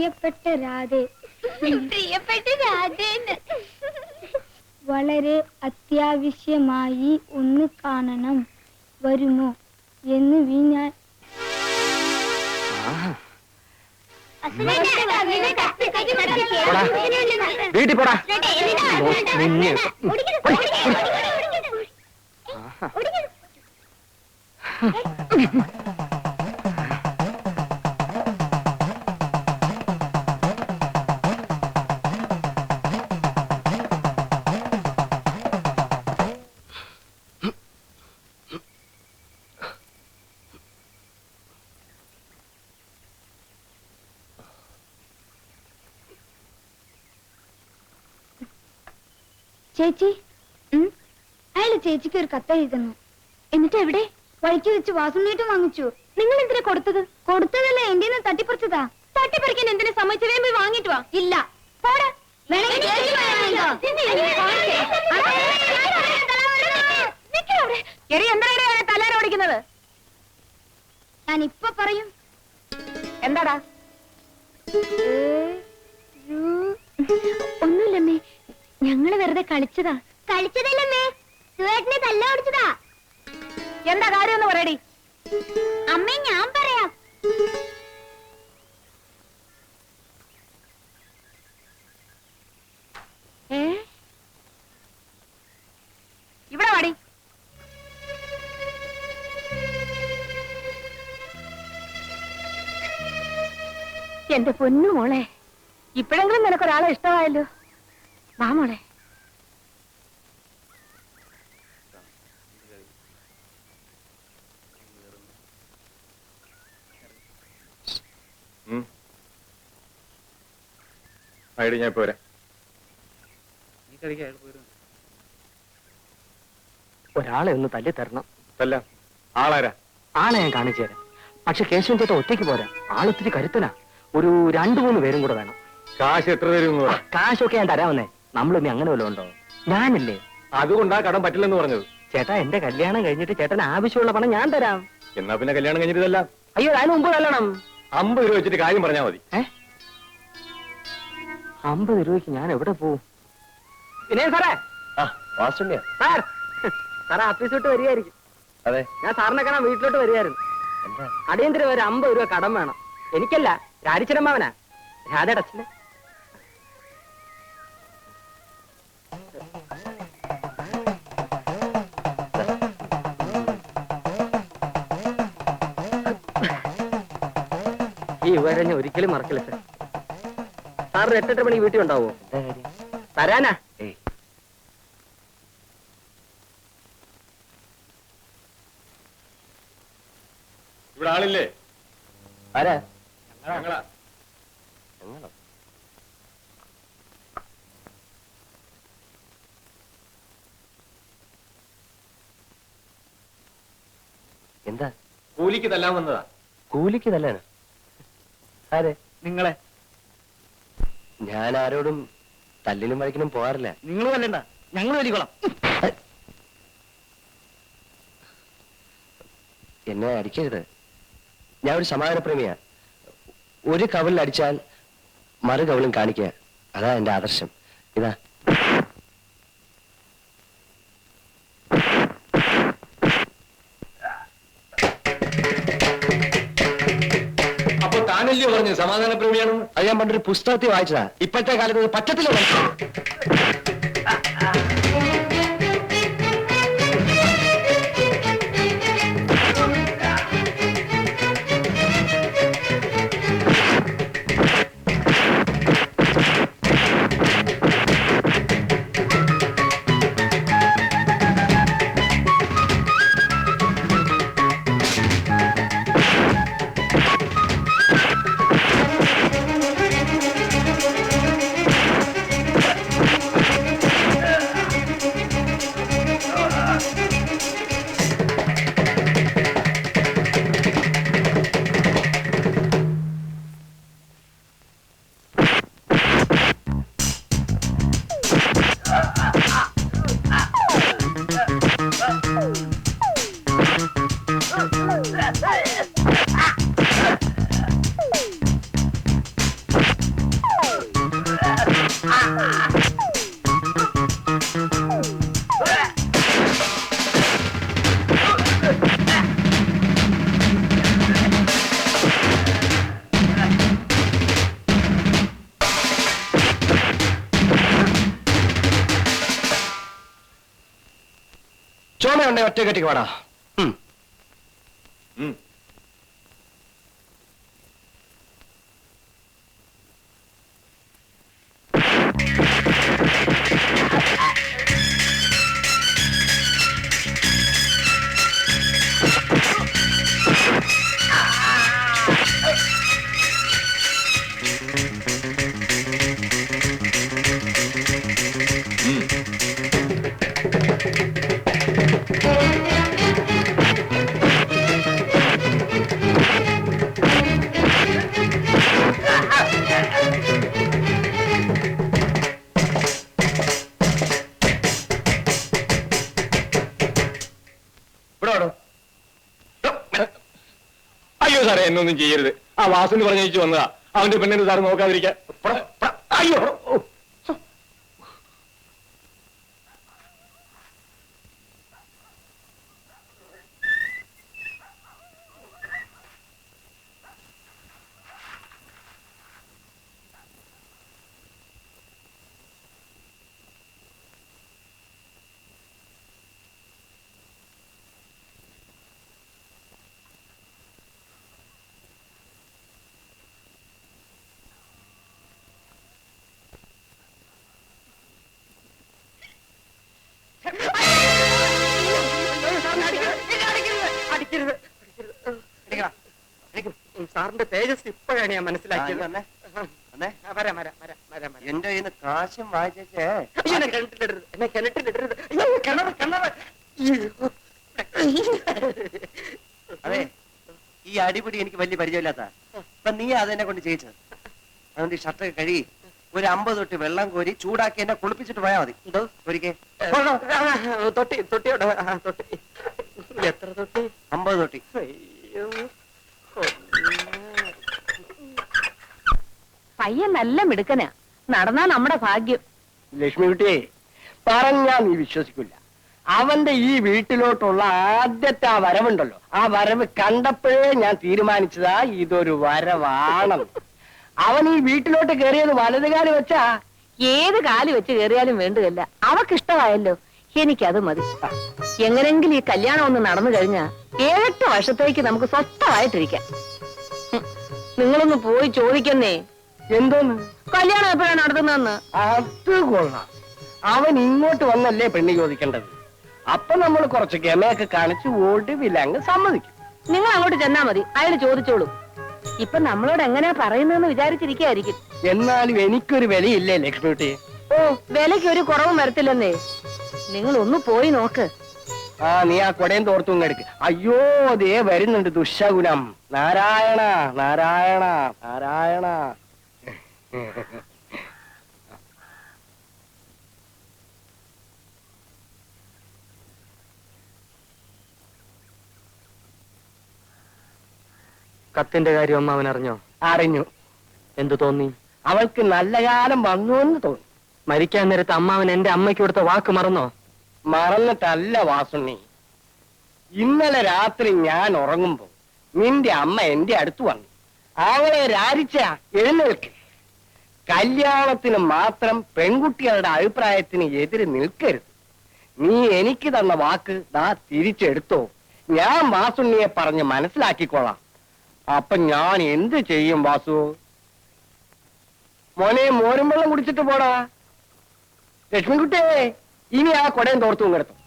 പ്രിയപ്പെട്ട രാധേ, പ്രിയപ്പെട്ട രാധേന്ന് വളരെ അത്യാവശ്യമായി ഒന്ന് കാണണം, വരുമോ എന്ന് വീഞ്ഞാൽ വീട്ടിൽ പോടാ. ചേച്ചി, അയാള് ചേച്ചിക്ക് ഒരു കത്ത് എഴുതുന്നു. എന്നിട്ട് എവിടെ? വഴിക്ക് വെച്ച് വാസുണ്ണീട്ടും വാങ്ങിച്ചു. നിങ്ങൾ എന്തിനാ കൊടുത്തത്? കൊടുത്തതല്ലേ, എന്റെ തട്ടിപ്പറിച്ചതാ. തട്ടിപ്പറിക്കാൻ എന്തിനാ സമ്മതിച്ചു? വേഗം പോയി വാങ്ങിട്ട് വാ. ഇല്ല, പോടാ. തലാര ഓടിക്കുന്നത് ഞാൻ ഇപ്പൊ പറയും. എന്താടാ? ഒന്നുമില്ലമ്മേ, ഞങ്ങള് വെറുതെ കളിച്ചതാ. കളിച്ചതല്ലമ്മേ, സുവേട്ടനെ തല്ല ഓടിച്ചതാ. എന്താ കാര്യം എന്ന് പറയടി. അമ്മേ, ഞാൻ പറയാം. ഇവിടെ വാടി. എന്റെ പൊന്നു മോളെ, ഇപ്പോഴെങ്കിലും നിനക്കൊരാളെ ഇഷ്ടമായല്ലോ. വാ മോളെ. ഞാൻ പോരാ. ഒരാളെ ഒന്ന് തല്ലി തരണം. തല്ല ആളാരാ? ആളെ ഞാൻ കാണിച്ചു തരാം. പക്ഷെ കേശവൻ ചേട്ടൻ ഒറ്റയ്ക്ക് പോരാ, ആളൊത്തിരി കരുത്തനാ. ഒരു 2-3 പേരും കൂടെ വേണം. കാശ് എത്ര തരും? കാശൊക്കെ ഞാൻ തരാമെന്നേ. നമ്മളിനി അങ്ങനെ വല്ലതും ഉണ്ടോ? ഞാനില്ലേ, അതുകൊണ്ടാ കടം പറ്റില്ലെന്ന് പറഞ്ഞത്. ചേട്ടാ, എന്റെ കല്യാണം കഴിഞ്ഞിട്ട് ചേട്ടന് ആവശ്യമുള്ള പണം ഞാൻ തരാം. എന്നാ പിന്നെ കല്യാണം കഴിഞ്ഞിട്ടല്ല. അയ്യോ, അതിന് മുമ്പ് കല്യാണം. 50 രൂപ വെച്ചിട്ട് കാര്യം പറഞ്ഞാൽ മതി. 50 രൂപയ്ക്ക് ഞാൻ എവിടെ പോവും? പിന്നെ സാറേ, സാർ സാറേ ഓഫീസ് വിട്ട് വരികയായിരിക്കും. അതെ, ഞാൻ സാറിനെ കാണാൻ വീട്ടിലോട്ട് വരികയായിരുന്നു. അടിയന്തരം ഒരു 50 രൂപ കടം വേണം. എനിക്കല്ല, രാരിച്ചരമ്മാവനാ, രാധയുടെ അച്ഛന്. ഈ ഉപകാരം ഞാൻ ഒരിക്കലും മറക്കില്ല സാർ. സാറിന് 8-8 മണി വീട്ടിൽ ഉണ്ടാവോ? തരാനാ. ഇവിടെ ആളില്ലേ? ആരാ? ഞങ്ങളാ. എന്താ? കൂലിക്ക് തല്ലാൻ വന്നതാ. കൂലിക്ക് തല്ലാനാ? അതെ, നിങ്ങളെ. ഞാൻ ആരോടും തല്ലിനും വഴക്കിനും പോകാറില്ല. നിങ്ങൾ തല്ലണ്ട, ഞങ്ങൾ വലിക്കോളാം. എന്നെ അടിക്കരുത്. ഞാൻ ഒരു സമാധാനപ്രേമിയാ. ഒരു കവലിൽ അടിച്ചാൽ മറു കവലും കാണിക്കുക, അതാ എന്റെ ആദർശം. ഇതാ. അപ്പൊ താനല്ലേ പറഞ്ഞു സമാധാനപ്രേമിയാണെന്ന്? അത് ഞാൻ പണ്ടൊരു പുസ്തകത്തിൽ വായിച്ചതാ. ഇപ്പോഴത്തെ കാലത്ത് പറ്റത്തില്ല. വേണ്ട ഒറ്റ കെട്ടിക്ക് വാടാ. ഉം. ഇവിടെ വാടോ. അയ്യോ സാറേ, എന്നൊന്നും ചെയ്യരുത്. ആ വാസുവിന് പറഞ്ഞയച്ചു വന്നതാ. അവന്റെ പെണ്ണിന് സാറ് നോക്കാതിരിക്കാൻ. അയ്യോ. സാറിന്റെ തേജസ് ഇപ്പോഴാണ് ഞാൻ മനസ്സിലാക്കിയത്. എന്റെ കയ്യിൽ നിന്ന് കാശും വായിച്ചേ. എന്നെ കിണറ്റിലിടരുത്, എന്നെ കിണറ്റിലിടരുത്. അയ്യോ, കിണറ് കിണറ്. അതെ, ഈ അടിപിടി എനിക്ക് വലിയ പരിചയമില്ലാത്ത. അപ്പൊ നീ അതെന്നെ കൊണ്ട് ചെയ്യിച്ചത്. അതുകൊണ്ട് ഈ ഷർട്ടൊക്കെ കഴുകി ഒരു 50 തൊട്ടി വെള്ളം കോരി ചൂടാക്കി എന്നെ കുളിപ്പിച്ചിട്ട് പോയാൽ മതി. എന്തോ ഒരിക്കൽ തൊട്ടി തൊട്ടിയോടെ തൊട്ടി. എത്ര തൊട്ടി? 50 തൊട്ടി. അയ്യോ, പയ്യൻ നല്ല മിടുക്കനാ. നടന്നാ നമ്മുടെ ഭാഗ്യം. ലക്ഷ്മി കുട്ടിയെ പറഞ്ഞാ നീ വിശ്വസിക്കില്ല. അവന്റെ ഈ വീട്ടിലോട്ടുള്ള ആദ്യത്തെ ആ വരവുണ്ടല്ലോ, ആ വരവ് കണ്ടപ്പോഴേ ഞാൻ തീരുമാനിച്ചതാ ഇതൊരു വരവാണെന്ന്. അവൻ ഈ വീട്ടിലോട്ട് കയറിയത് വലതുകാലി വെച്ചാ. ഏത് കാലി വെച്ച് കയറിയാലും വേണ്ടതല്ല. അവക്കിഷ്ടമായല്ലോ, എനിക്കത് മതി. എങ്ങനെങ്കിലും ഈ കല്യാണം ഒന്ന് നടന്നു കഴിഞ്ഞാ 7-8 വർഷത്തേക്ക് നമുക്ക് സ്വസ്ഥമായിട്ടിരിക്കാം. നിങ്ങളൊന്ന് പോയി ചോദിക്കുന്നേ, എന്തോന്ന് കല്യാണം എപ്പോഴാണ് നടത്തുന്നതെന്ന്. അത് കൊള്ളാം. അവൻ ഇങ്ങോട്ട് വന്നല്ലേ പെണ്ണ് ചോദിക്കേണ്ടത്. അപ്പൊ നമ്മൾ കുറച്ച് ഗമയൊക്കെ കാണിച്ച് ഒടുവിലങ്ങ് സമ്മതിക്കും. നിങ്ങൾ അങ്ങോട്ട് ചെന്നാ മതി, അയാൾ ചോദിച്ചോളൂ. ഇപ്പൊ നമ്മളോട് എങ്ങനെയാ പറയുന്നതെന്ന് വിചാരിച്ചിരിക്കായിരിക്കും. എന്നാലും എനിക്കൊരു വിലയില്ലേ ലക്ഷ്മി കുട്ടി. ഓ, വിലയ്ക്ക് ഒരു കുറവും വരത്തില്ലെന്നേ. നിങ്ങൾ ഒന്ന് പോയി നോക്ക്. ആ, നീ ആ കൊടയും തോർത്തും എടുക്ക്. അയ്യോ, ദേ വരുന്നുണ്ട് ദുശകുനം. നാരായണ നാരായണ നാരായണ. കത്തിന്റെ കാര്യം അമ്മ അവൻ അറിഞ്ഞോ? അറിഞ്ഞു. എന്തു തോന്നി? അവൾക്ക് നല്ല കാലം വന്നു എന്ന് തോന്നി. മരിക്കാൻ നേരത്ത് അമ്മാവൻ എന്റെ അമ്മയ്ക്ക് കൊടുത്ത വാക്ക് മറന്നോ? മറന്നിട്ടല്ല വാസുണ്ണി. ഇന്നലെ രാത്രി ഞാൻ ഉറങ്ങുമ്പോ നിന്റെ അമ്മ എന്റെ അടുത്ത് വന്നു. അവളെ രാരിച്ച എഴുന്നേൽക്ക്. കല്യാണത്തിന് മാത്രം പെൺകുട്ടികളുടെ അഭിപ്രായത്തിന് എതിര് നിൽക്കരുത്. നീ എനിക്ക് തന്ന വാക്ക് ദാ തിരിച്ചെടുത്തോ. ഞാൻ വാസുണ്ണിയെ പറഞ്ഞ് മനസ്സിലാക്കിക്കോളാം. അപ്പൊ ഞാൻ എന്ത് ചെയ്യും വാസു? മോനെ, മോരും വെള്ളം കുടിച്ചിട്ട് പോടാ. ലക്ഷ്മിക്കുട്ടിയെ, ഇനി ആ കൊടയും തോർത്തും കിടത്തും.